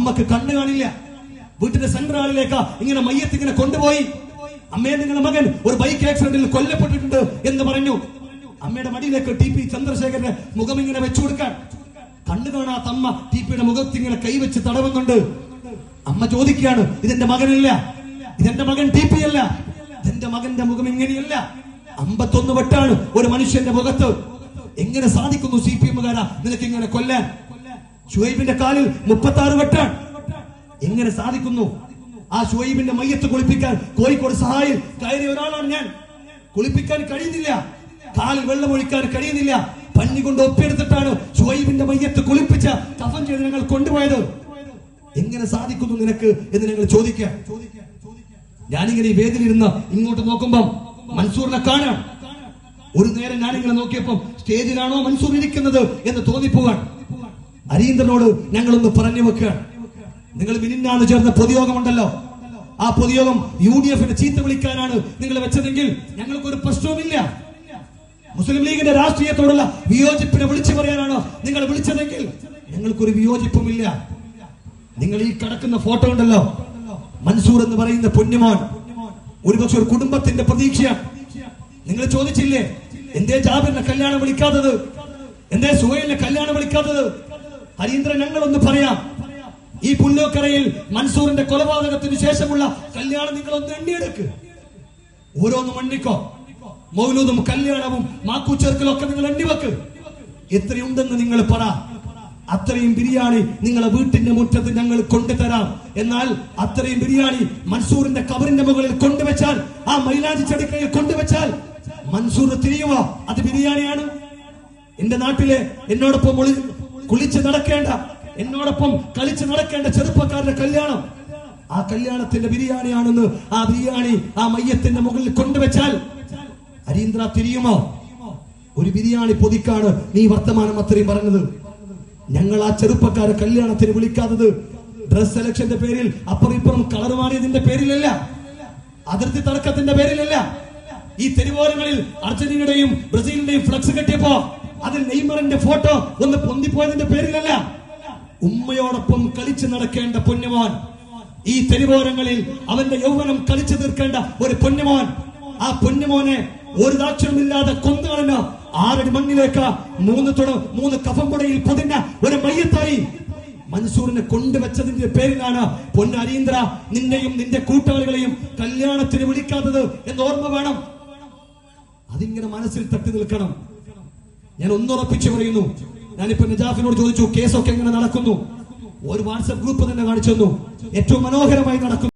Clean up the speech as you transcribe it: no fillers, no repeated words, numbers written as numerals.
അമ്മക്ക് കണ്ണ് കാണില്ല. വീട്ടിന്റെ സെൻട്രൽ ഹാളിലേക്ക് ഇങ്ങനെ മയ്യത്ത് ഇങ്ങനെ കൊണ്ടുപോയി. അമ്മയെ, നിങ്ങളുടെ മകൻ ഒരു ബൈക്ക് ആക്സിഡന്റിൽ കൊല്ലപ്പെട്ടിട്ടുണ്ട് എന്ന് പറഞ്ഞു. അമ്മയുടെ മടിയിലേക്ക് ടി.പി. ചന്ദ്രശേഖരന്റെ മുഖം ഇങ്ങനെ വെച്ചു കൊടുക്കാൻ. കണ്ണു കാണാത്ത അമ്മ ടി.പിയുടെ മുഖത്ത് ഇങ്ങനെ കൈവച്ച് തടവുന്നുണ്ട്. അമ്മ ചോദിക്കുകയാണ്, ഇതെന്റെ മകനല്ല, ഇതെന്റെ മകൻ ടി.പി അല്ല, ഇതെന്റെ മകന്റെ മുഖം ഇങ്ങനെയല്ല. 51 വെട്ടാണ് ഒരു മനുഷ്യന്റെ മുഖത്ത്. എങ്ങനെ സാധിക്കുന്നു CPM-കാരാ നിനക്ക് ഇങ്ങനെ കൊല്ലാൻ? ഷുഹൈബിന്റെ കാലിൽ 36 വെട്ടാണ്. എങ്ങനെ സാധിക്കുന്നു? ആ ഷുഹൈബിന്റെ മയ്യത്ത് കുളിപ്പിക്കാൻ കോഴിക്കോട് സഹായിൽ കയറിയ ഒരാളാണ് ഞാൻ. കുളിപ്പിക്കാൻ കഴിയുന്നില്ല, കാലിൽ വെള്ളം ഒഴിക്കാൻ കഴിയുന്നില്ല. പഞ്ഞി കൊണ്ട് ഒപ്പിയെടുത്തിട്ടാണ് ഷുഹൈബിന്റെ മയ്യത്ത് കുളിപ്പിച്ച കഫൻ ചെയ്ത് ഞങ്ങൾ കൊണ്ടുപോയത്. എങ്ങനെ സാധിക്കുന്നു നിനക്ക് എന്ന് ഞങ്ങൾ ചോദിക്കാം. ഞാനിങ്ങനെ ഈ വേദിയിലിരുന്ന് ഇങ്ങോട്ട് നോക്കുമ്പം മൻസൂറിനെ കാണാം. ഒരു നേരം ഞാനിങ്ങനെ നോക്കിയപ്പം സ്റ്റേജിലാണോ മൻസൂർ ഇരിക്കുന്നത് എന്ന് തോന്നിപ്പോവാൻ. അരീന്ദ്രനോട് ഞങ്ങളൊന്ന് പറഞ്ഞു വെക്കുകയാണ്, നിങ്ങൾ മിനിഞ്ഞാന്ന് ചേർന്ന പൊതുയോഗമുണ്ടല്ലോ, ആ പൊതുയോഗം UDF-നെ ചീത്ത വിളിക്കാനാണ് നിങ്ങൾ വെച്ചതെങ്കിൽ ഞങ്ങൾക്കൊരു പ്രശ്നവുമില്ല. മുസ്ലിം ലീഗിന്റെ രാഷ്ട്രീയത്തോടുള്ള വിയോജിപ്പിനെ വിളിച്ചു പറയാനാണോ നിങ്ങൾ വിളിച്ചതെങ്കിൽ ഞങ്ങൾക്കൊരു വിയോജിപ്പുമില്ല. നിങ്ങൾ ഈ കിടക്കുന്ന ഫോട്ടോ ഉണ്ടല്ലോ, മൻസൂർ എന്ന് പറയുന്ന പൊന്നുമോൻ ഒരുപക്ഷെ ഒരു കുടുംബത്തിന്റെ പ്രതീക്ഷയാണ്. നിങ്ങൾ ചോദിച്ചില്ലേ, എന്തേ ജാബിറിനെ കല്യാണം വിളിക്കാത്തത്, എന്തേ സുഹൈലിനെ കല്യാണം വിളിക്കാത്തത്? ഹരീന്ദ്രൻ, ഞങ്ങളൊന്ന് പറയാം, ഈ പുല്ലോക്കരയിൽ മൻസൂറിന്റെ കൊലപാതകത്തിന് ശേഷമുള്ള കല്യാണം നിങ്ങളൊന്ന് എണ്ണിയെടുക്ക്, ഓരോന്നും എണ്ണിക്കോ. മൗലൂദും കല്യാണവും മാക്കൂച്ചേർക്കലും ഒക്കെ നിങ്ങൾ എണ്ണിവെക്ക്. എത്രയുണ്ടെന്ന് നിങ്ങൾ പറ. അത്രയും ബിരിയാണി നിങ്ങളെ വീട്ടിന്റെ മുറ്റത്ത് ഞങ്ങൾ കൊണ്ടുതരാം. എന്നാൽ അത്രയും ബിരിയാണി മൻസൂറിന്റെ കബറിന്റെ മുകളിൽ കൊണ്ടുവച്ചാൽ, ആ മൈലാഞ്ചി ചെടിക്കയിൽ കൊണ്ടുവച്ചാൽ മൻസൂർ തിരിയുമോ അത് ബിരിയാണിയാണ്? എന്റെ നാട്ടിലെ എന്നോടൊപ്പം കുളിച്ച് നടക്കേണ്ട, എന്നോടൊപ്പം കളിച്ച് നടക്കേണ്ട ചെറുപ്പക്കാരുടെ കല്യാണം, ആ കല്യാണത്തിന്റെ ബിരിയാണിയാണെന്ന് ആ ബിരിയാണി ആ മയ്യത്തിന്റെ മുകളിൽ കൊണ്ടുവച്ചാൽ അരീന്ദ്ര തിരിയുമോ? ഒരു ബിരിയാണി പൊതിക്കാണ് നീ വർത്തമാനം അത്രയും പറഞ്ഞത്. ഞങ്ങൾ ആ ചെറുപ്പക്കാരെ കല്യാണത്തിന് വിളിക്കാത്തത് ഡ്രസ് സെലക്ഷന്റെ പേരിൽ, അപ്പുറം ഇപ്പുറം കളർ മാറിയതിന്റെ പേരിലല്ല, അതിർത്തി തർക്കത്തിന്റെ പേരിലല്ല. ഈ തെരുവോരങ്ങളിൽ അർജന്റീനയുടെയും ബ്രസീലിന്റെയും ഫ്ലക്സ് കെട്ടിയപ്പോ അതിൽ നെയ്മറിന്റെ ഫോട്ടോ ഒന്ന് പൊന്തിപ്പോയതിന്റെ പേരിലല്ല. ഉമ്മയോടൊപ്പം കളിച്ചു നടക്കേണ്ട പൊന്നുമോൻ, ഈ തെരുവോരങ്ങളിൽ അവന്റെ യൗവനം കളിച്ചു തീർക്കേണ്ട ഒരു പൊന്നുമോൻ, ആ പൊന്നുമോനെ ഒരു ദാക്ഷ്യമില്ലാതെ കൊന്നുകളഞ്ഞ 6 അടി മണ്ണിലേക്ക് 3 കഫംപുടയിൽ പൊതിഞ്ഞ ഒരു മയ്യത്തായി മൻസൂറിനെ കൊണ്ടുവച്ചതിന്റെ പേരിലാണ് പൊന്ന അരീന്ദ്ര നിന്നെയും നിന്റെ കൂട്ടാളികളെയും കല്യാണത്തിന് വിളിക്കാത്തത് എന്ന് ഓർമ്മ വേണം. അതിങ്ങനെ മനസ്സിൽ തട്ടി നിൽക്കണം. ഞാൻ ഒന്നുറപ്പിച്ചു പറയുന്നു, ഞാനിപ്പോ നജാഫിനോട് ചോദിച്ചു കേസൊക്കെ എങ്ങനെ നടക്കുന്നു. ഒരു വാട്സ്ആപ്പ് ഗ്രൂപ്പ് തന്നെ കാണിച്ചു തന്നു, ഏറ്റവും മനോഹരമായി നടക്കുന്നു.